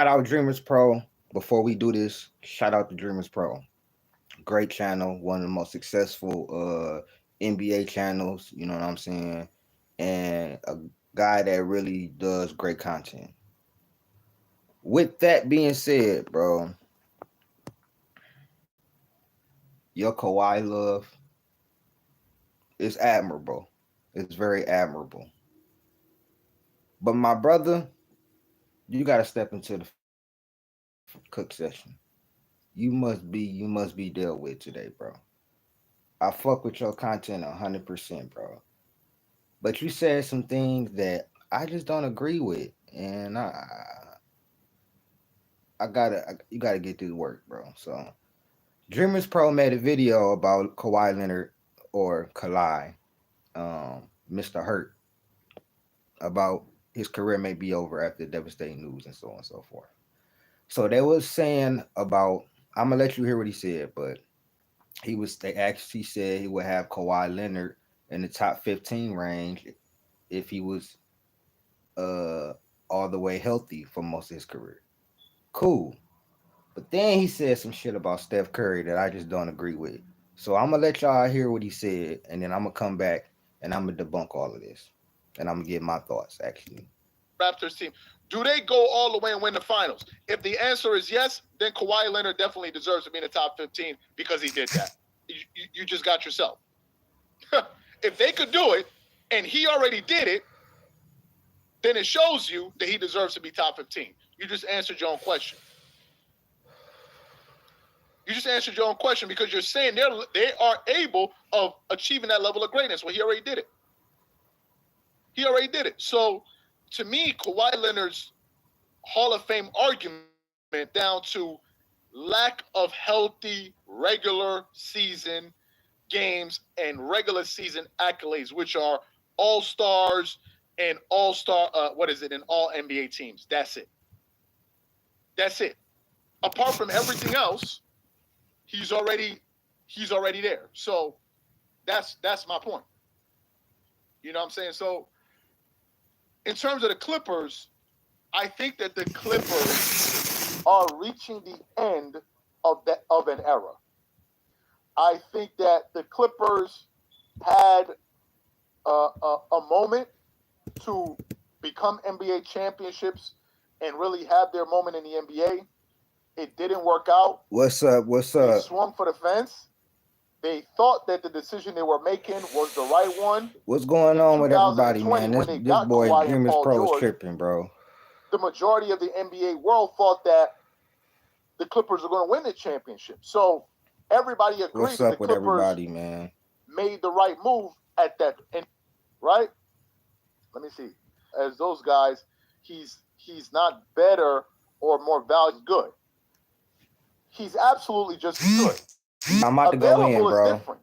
Shout out Dreamers Pro. Before we do this, shout out to Dreamers Pro. Great channel, one of the most successful NBA channels, you know what I'm saying? And a guy that really does great content. With that being said, bro, your Kawhi love is admirable. It's very admirable. But my brother, you gotta step into the cook session. You must be dealt with today, bro. I fuck with your content 100%, bro. But you said some things that I just don't agree with, and you gotta get this work, bro. So Dreamers Pro made a video about Kawhi Leonard or Kalai, Mr. Hurt, about his career may be over after devastating news and so on and so forth. So they was saying about, I'm gonna let you hear what he said, but they actually said he would have Kawhi Leonard in the top 15 range if he was uh all the way healthy for most of his career. Cool. But then he said some shit about Steph Curry that I just don't agree with. So I'm gonna let y'all hear what he said, and then I'm gonna come back and I'm gonna debunk all of this, and I'm gonna give my thoughts actually. Raptors team. Do they go all the way and win the finals? If the answer is yes, then Kawhi Leonard definitely deserves to be in the top 15 because he did that. You just got yourself. If they could do it and he already did it, then it shows you that he deserves to be top 15. You just answered your own question. You just answered your own question because you're saying they are able of achieving that level of greatness. Well, he already did it. He already did it. So, to me, Kawhi Leonard's Hall of Fame argument down to lack of healthy regular season games and regular season accolades, which are all-stars and all-star, and all NBA teams. That's it. That's it. Apart from everything else, he's already there. So that's my point. You know what I'm saying? So in terms of the Clippers, I think that the Clippers are reaching the end of an era. I think that the Clippers had a moment to become NBA championships and really have their moment in the NBA. It didn't work out. What's up? They swung for the fence. They thought that the decision they were making was the right one. What's going on with everybody, man? This boy Kawhi and Dreamers Paul Pro is George, tripping, bro. The majority of the NBA world thought that the Clippers are going to win the championship. So everybody agreed What's that up the with Clippers everybody, man? made the right move at that end, right? Let me see. As those guys, he's not better or more valuable. Good. He's absolutely just good. I'm about to go in, Available bro. is different.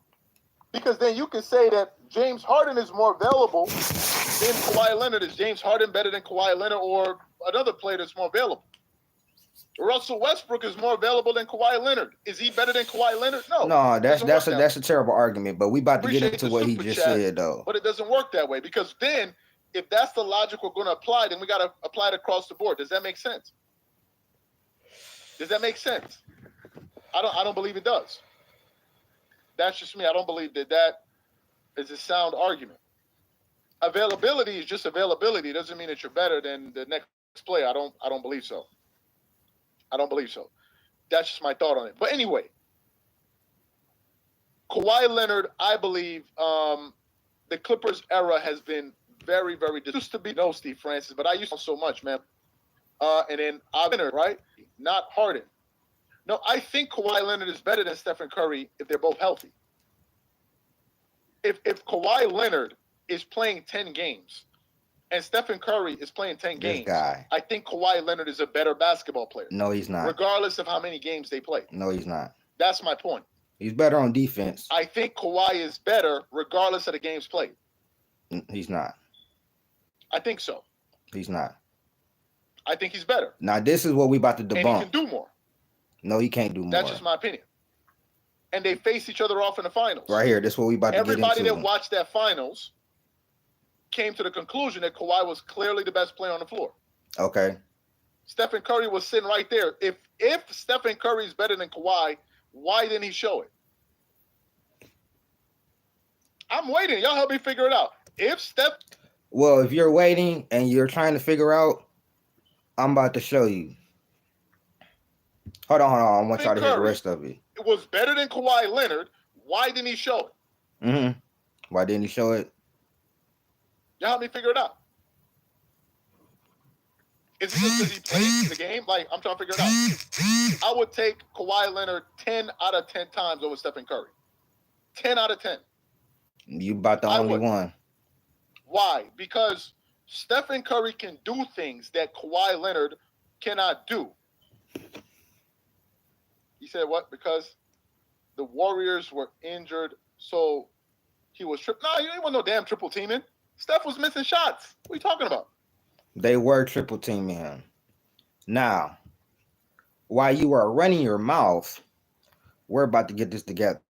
Because then you can say that James Harden is more available than Kawhi Leonard. Is James Harden better than Kawhi Leonard or another player that's more available? Russell Westbrook is more available than Kawhi Leonard. Is he better than Kawhi Leonard? No, that's a terrible argument. But we about to get into what he just said, though. But it doesn't work that way because then, if that's the logic we're going to apply, then we got to apply it across the board. Does that make sense? Does that make sense? I don't believe it does. That's just me. I don't believe that is a sound argument. Availability is just availability. It doesn't mean that you're better than the next player. I don't believe so. I don't believe so. That's just my thought on it. But anyway, Kawhi Leonard, I believe the Clippers era has been very, very. Used to be no Steve Francis, but I used to so much, man. And then Leonard, right? Not Harden. No, I think Kawhi Leonard is better than Stephen Curry if they're both healthy. If Kawhi Leonard is playing 10 games and Stephen Curry is playing 10 games, I think Kawhi Leonard is a better basketball player. No, he's not. Regardless of how many games they play. No, he's not. That's my point. He's better on defense. I think Kawhi is better regardless of the games played. He's not. I think so. He's not. I think he's better. Now, this is what we about to debunk. And he can do more. No, he can't do more. That's just my opinion. And they face each other off in the finals. Right here. This is what we about to get into. Everybody that watched that finals came to the conclusion that Kawhi was clearly the best player on the floor. Okay. Stephen Curry was sitting right there. If Stephen Curry is better than Kawhi, why didn't he show it? I'm waiting. Y'all help me figure it out. If Well, if you're waiting and you're trying to figure out, I'm about to show you. Hold on, hold on. I want Stephen y'all to hear the Curry rest of it. was better than Kawhi Leonard, why didn't he show it? Mm-hmm. Why didn't he show it? Y'all help me figure it out. Is it just because he played the game? Like, I'm trying to figure it out. I would take Kawhi Leonard 10 out of 10 times over Stephen Curry. 10 out of 10. You about the I only would. one. Why? Because Stephen Curry can do things that Kawhi Leonard cannot do. He said what? Because the Warriors were injured, so he was tripped. No, you ain't want no damn triple teaming. Steph was missing shots. What are you talking about? They were triple teaming him. Now, while you are running your mouth, we're about to get this together.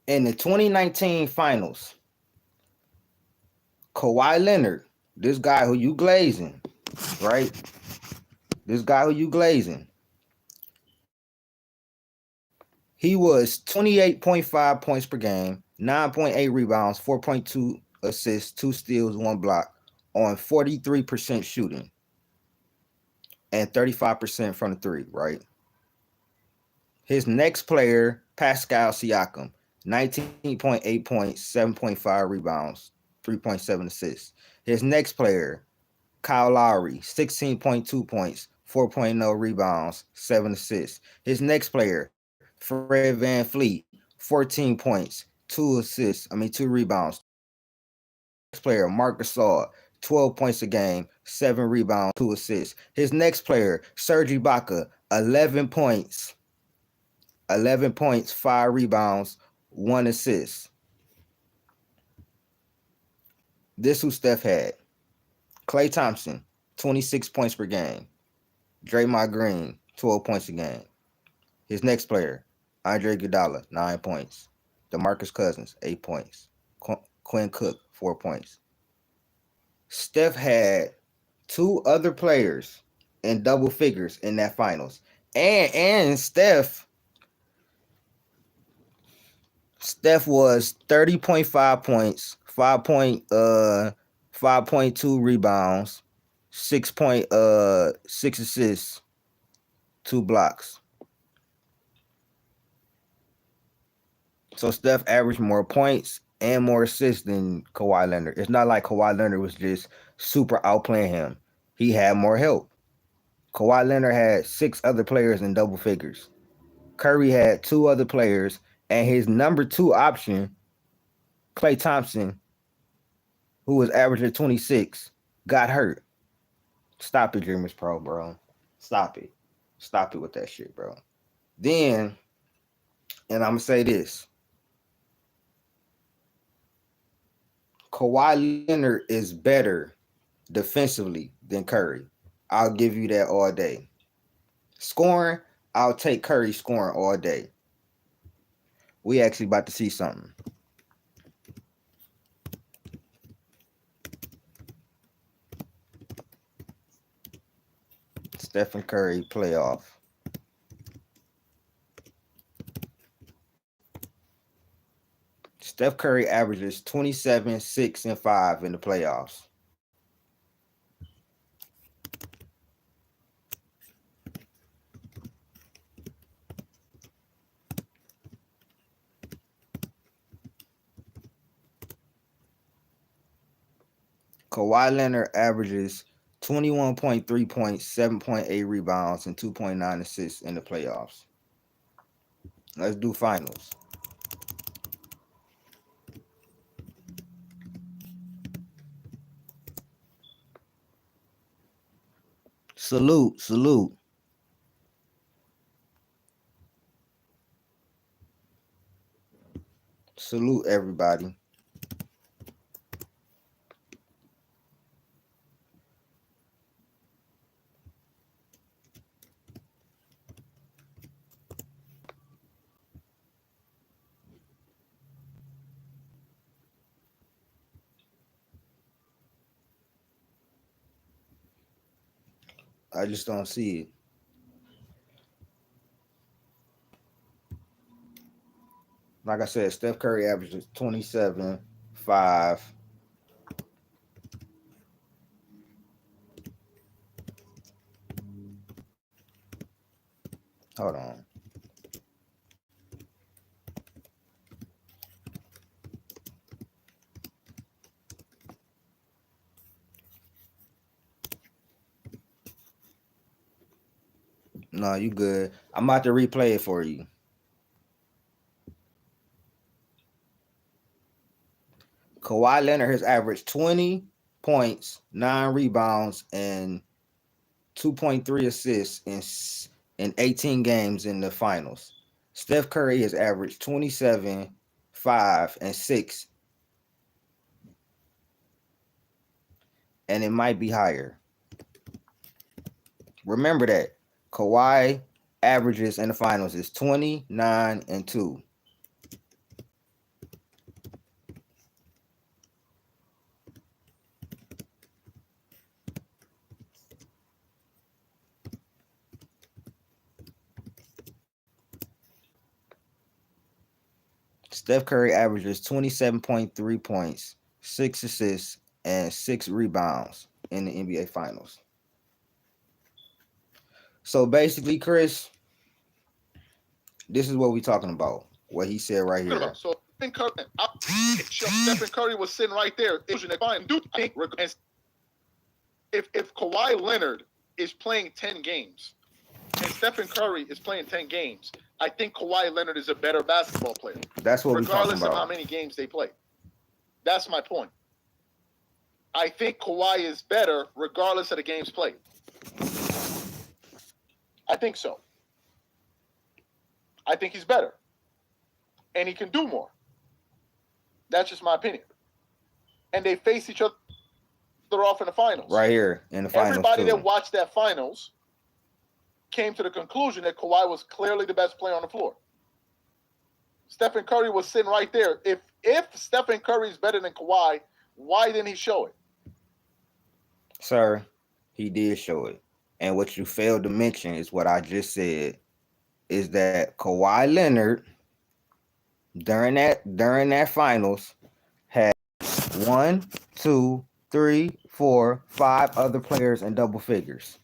In the 2019 finals, Kawhi Leonard, this guy who you glazing, right? This guy who you glazing, he was 28.5 points per game, 9.8 rebounds, 4.2 assists, 2 steals, 1 block on 43% shooting and 35% from the three, right? His next player, Pascal Siakam, 19.8 points, 7.5 rebounds, 3.7 assists. His next player, Kyle Lowry, 16.2 points, 4.0 rebounds, 7 assists. His next player, Fred Van Fleet, 14 points, 2 rebounds, 2 assists. His next player, Marc Gasol, 12 points a game, 7 rebounds, 2 assists. His next player, Serge Ibaka, 11 points, 5 rebounds, 1 assist. This who Steph had. Klay Thompson, 26 points per game. Draymond Green, 12 points a game. His next player, Andre Iguodala, 9 points. DeMarcus Cousins, 8 points. Quinn Cook, 4 points. Steph had 2 other players in double figures in that finals. And Steph was 30.5 points, 5.2 rebounds, 6 assists, 2 blocks. So Steph averaged more points and more assists than Kawhi Leonard. It's not like Kawhi Leonard was just super outplaying him. He had more help. Kawhi Leonard had 6 other players in double figures. Curry had 2 other players, and his number 2 option, Klay Thompson, who was averaging 26, got hurt. Stop it, Dreamers Pro, bro. Stop it. Stop it with that shit, bro. Then, and I'm going to say this, Kawhi Leonard is better defensively than Curry. I'll give you that all day. Scoring, I'll take Curry scoring all day. We actually about to see something. Stephen Curry playoff. Steph Curry averages 27, 6, and 5 in the playoffs. Kawhi Leonard averages 21.3 points, 7.8 rebounds, and 2.9 assists in the playoffs. Let's do finals. Salute, salute. Salute everybody. I just don't see it. Like I said, Steph Curry averages 27, 5. Hold on. No, you good. I'm about to replay it for you. Kawhi Leonard has averaged 20 points, 9 rebounds, and 2.3 assists in 18 games in the finals. Steph Curry has averaged 27, 5, and 6, and it might be higher. Remember that Kawhi averages in the finals is 29 and 2. Steph Curry averages 27.3 points, 6 assists, and 6 rebounds in the NBA Finals. So basically, Chris, this is what we're talking about. What he said right here. So Stephen Curry was sitting right there. If Kawhi Leonard is playing 10 games and Stephen Curry is playing 10 games, I think Kawhi Leonard is a better basketball player. That's what we're talking about. Regardless of how many games they play. That's my point. I think Kawhi is better regardless of the games played. I think so. I think he's better. And he can do more. That's just my opinion. And they face each other off in the finals. Right here in the finals. Everybody that watched that finals came to the conclusion that Kawhi was clearly the best player on the floor. Stephen Curry was sitting right there. If Stephen Curry is better than Kawhi, why didn't he show it? Sir, he did show it. And what you failed to mention is what I just said, is that Kawhi Leonard during that finals had 1, 2, 3, 4, 5 other players in double figures.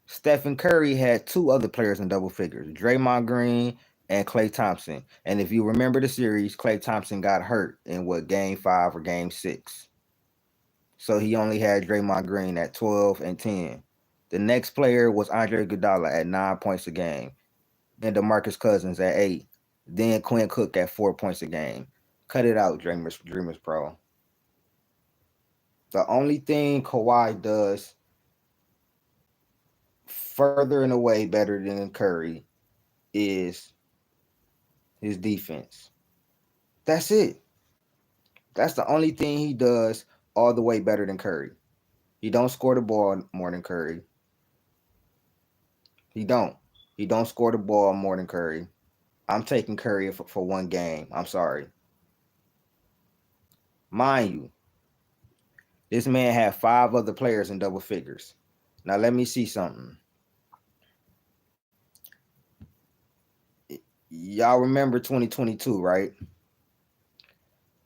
Stephen Curry had 2 other players in double figures, Draymond Green and Klay Thompson. And if you remember the series, Klay Thompson got hurt in game 5 or game 6. So he only had Draymond Green at 12 and 10. The next player was Andre Iguodala at 9 points a game. Then DeMarcus Cousins at 8. Then Quinn Cook at 4 points a game. Cut it out, Dreamers Pro. The only thing Kawhi does further and away better than Curry is his defense. That's it. That's the only thing he does all the way better than Curry. He don't score the ball more than Curry. He don't. He don't score the ball more than Curry. I'm taking Curry for one game. I'm sorry. Mind you, this man had 5 other players in double figures. Now let me see something. Y'all remember 2022, right?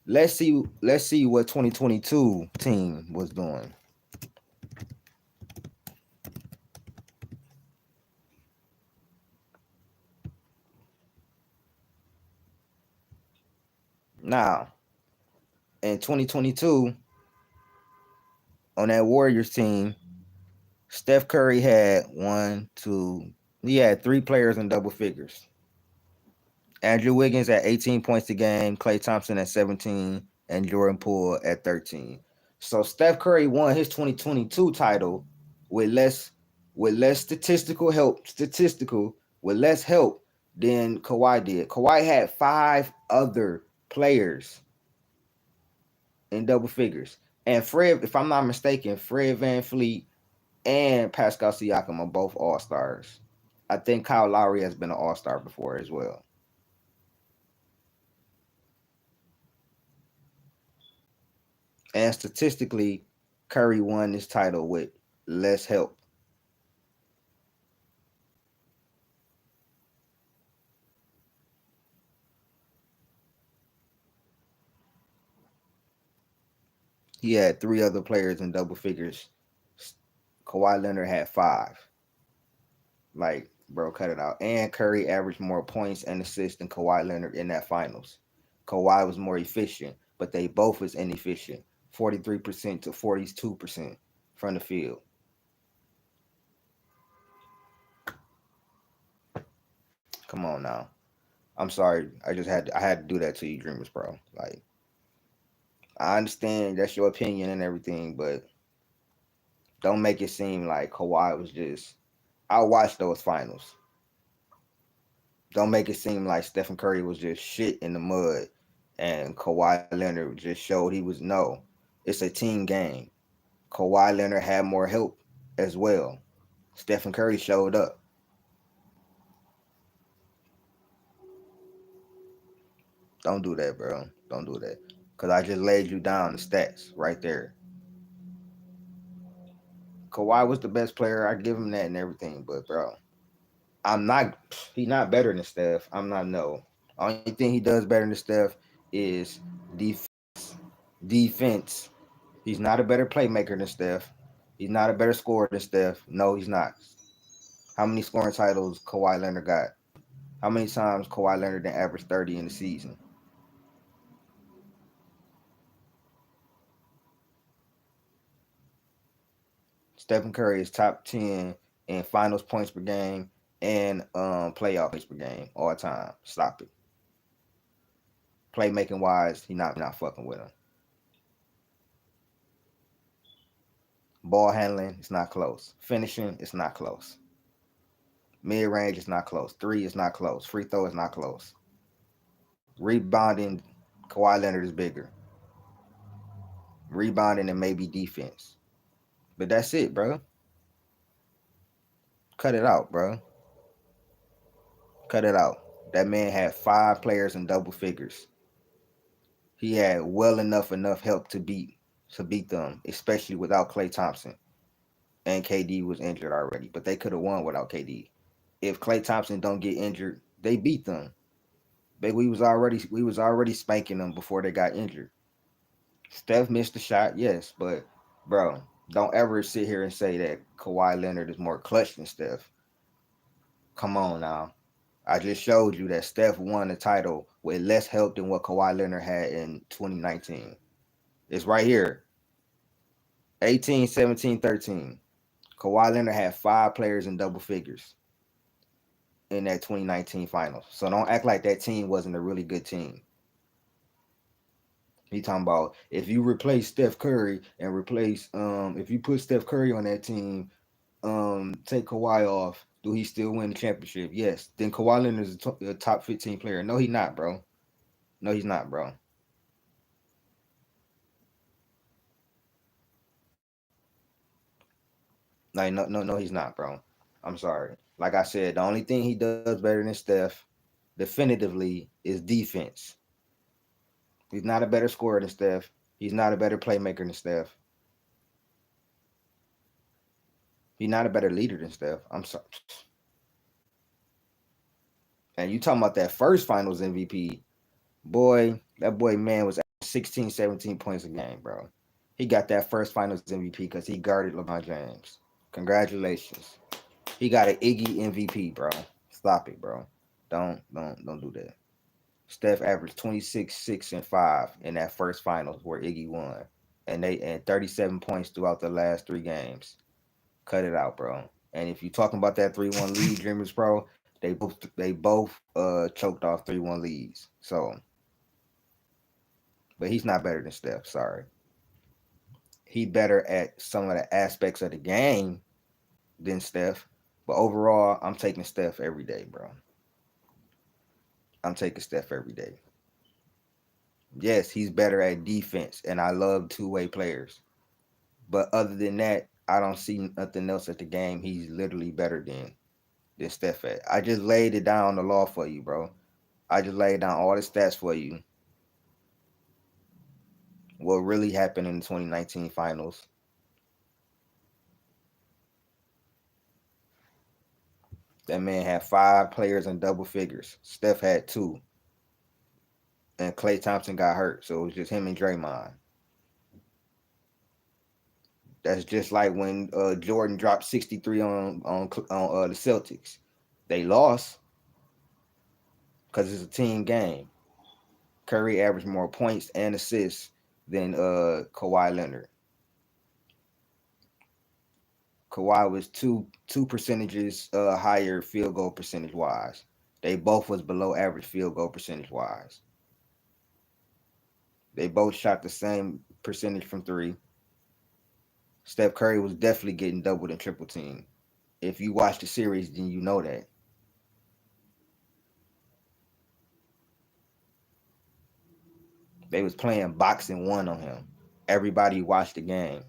Let's see what 2022 team was doing. Now, in 2022, on that Warriors team, Steph Curry had 3 players in double figures. Andrew Wiggins at 18 points a game, Klay Thompson at 17, and Jordan Poole at 13. So Steph Curry won his 2022 title with less with less help than Kawhi did. Kawhi had 5 other players in double figures. And Fred, if I'm not mistaken, Fred VanVleet and Pascal Siakam are both All-Stars. I think Kyle Lowry has been an All-Star before as well. And statistically, Curry won this title with less help He had three other players in double figures. Kawhi Leonard had five. Like, bro, cut it out. And Curry averaged more points and assists than Kawhi Leonard in that finals. Kawhi was more efficient, but they both was inefficient. 43% to 42% from the field. Come on now. I'm sorry. I had to do that to you, Dreamers, bro. Like, I understand that's your opinion and everything, but don't make it seem like Kawhi was just. I watched those finals. Don't make it seem like Stephen Curry was just shit in the mud and Kawhi Leonard just showed he was no. It's a team game. Kawhi Leonard had more help as well. Stephen Curry showed up. Don't do that, bro. Don't do that. Cause I just laid you down the stats right there. Kawhi was the best player. I give him that and everything, but bro, I'm not. He's not better than Steph. I'm not. No. Only thing he does better than Steph is defense. He's not a better playmaker than Steph. He's not a better scorer than Steph. No, he's not. How many scoring titles Kawhi Leonard got? How many times Kawhi Leonard did average 30 in the season? Stephen Curry is top 10 in finals points per game and playoff points per game all time. Stop it. Playmaking wise, he not fucking with him. Ball handling, it's not close. Finishing, it's not close. Mid range is not close. Three is not close. Free throw is not close. Rebounding, Kawhi Leonard is bigger. Rebounding and maybe defense. But that's it, bro. Cut it out, bro. Cut it out. That man had five players in double figures. He had well enough help to beat them, especially without Klay Thompson. And KD was injured already, but they could have won without KD. If Klay Thompson don't get injured, they beat them. But we was already spanking them before they got injured. Steph missed the shot, yes, but bro, don't ever sit here and say that Kawhi Leonard is more clutch than Steph. Come on now. I just showed you that Steph won the title with less help than what Kawhi Leonard had in 2019. It's right here. 18, 17, 13. Kawhi Leonard had five players in double figures in that 2019 finals. So don't act like that team wasn't a really good team. He talking about if you replace Steph Curry and replace if you put Steph Curry on that team, take Kawhi off, do he still win the championship? Yes. Then Kawhi Leonard is a top 15 player. No, he's not, bro. No, he's not, bro. Like no, he's not, bro. I'm sorry. Like I said, the only thing he does better than Steph, definitively, is defense. He's not a better scorer than Steph. He's not a better playmaker than Steph. He's not a better leader than Steph. I'm sorry. And you talking about that first Finals MVP? Boy, that boy man was 16, 17 points a game, bro. He got that first Finals MVP because he guarded LeBron James. Congratulations. He got an Iggy MVP, bro. Stop it, bro. Don't do that. Steph averaged 26, 6, and 5 in that first finals where Iggy won. And 37 points throughout the last three games. Cut it out, bro. And if you're talking about that 3-1 lead, Dreamers, bro, they both choked off 3-1 leads. So, but he's not better than Steph. Sorry, he better at some of the aspects of the game than Steph. But overall, I'm taking Steph every day, bro. I'm taking Steph every day. Yes, he's better at defense, and I love two-way players. But other than that, I don't see nothing else at the game he's literally better than Steph at. I just laid it down on the law for you, bro. I just laid down all the stats for you. What really happened in the 2019 finals. That man had five players in double figures. Steph had two. And Klay Thompson got hurt. So it was just him and Draymond. That's just like when Jordan dropped 63 on the Celtics. They lost because it's a team game. Curry averaged more points and assists than Kawhi Leonard. Kawhi was two percentages higher field goal percentage wise. They both was below average field goal percentage wise. They both shot the same percentage from three. Steph Curry was definitely getting doubled and triple team. If you watch the series, then you know that. They was playing boxing one on him. Everybody watched the game.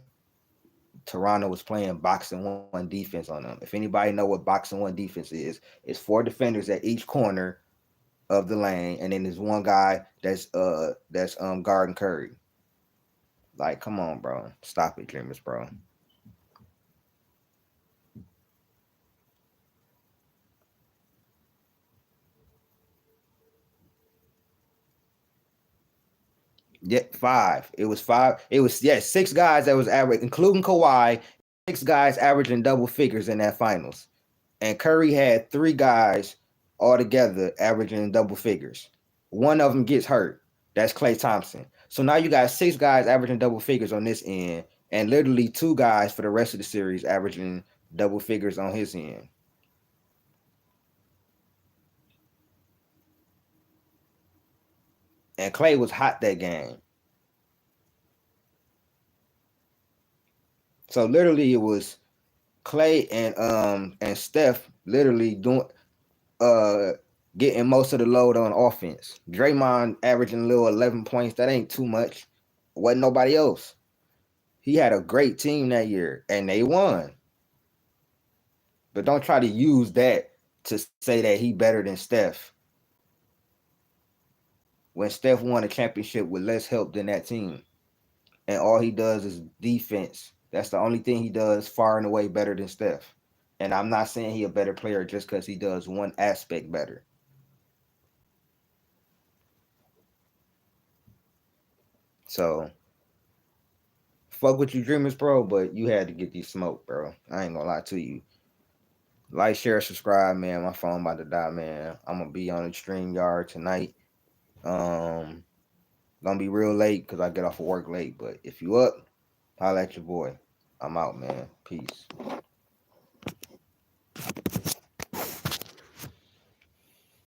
Toronto was playing boxing one defense on them. If anybody know what boxing one defense is, it's four defenders at each corner of the lane, and then there's one guy that's guarding Curry. Like, come on, bro. Stop it, Dreamers, bro. Yeah, five. It was five. It was six guys that was average, including Kawhi. Six guys averaging double figures in that finals, and Curry had three guys altogether averaging double figures. One of them gets hurt. That's Klay Thompson. So now you got six guys averaging double figures on this end, and literally two guys for the rest of the series averaging double figures on his end. And Klay was hot that game. So literally it was Klay and Steph literally doing uh getting most of the load on offense. Draymond averaging a little 11 points. That ain't too much. Wasn't nobody else. He had a great team that year and they won. But don't try to use that to say that he better than Steph when Steph won a championship with less help than that team. And all he does is defense. That's the only thing he does far and away better than Steph. And I'm not saying he a better player just because he does one aspect better. So fuck with you dreamers, bro, but you had to get these smoke, bro. I ain't gonna lie to you. Like, share, subscribe, man. My phone about to die, man. I'm gonna be on the stream yard tonight. Um, gonna be real late because I get off of work late. But if you up, holla at your boy. I'm out, man. Peace.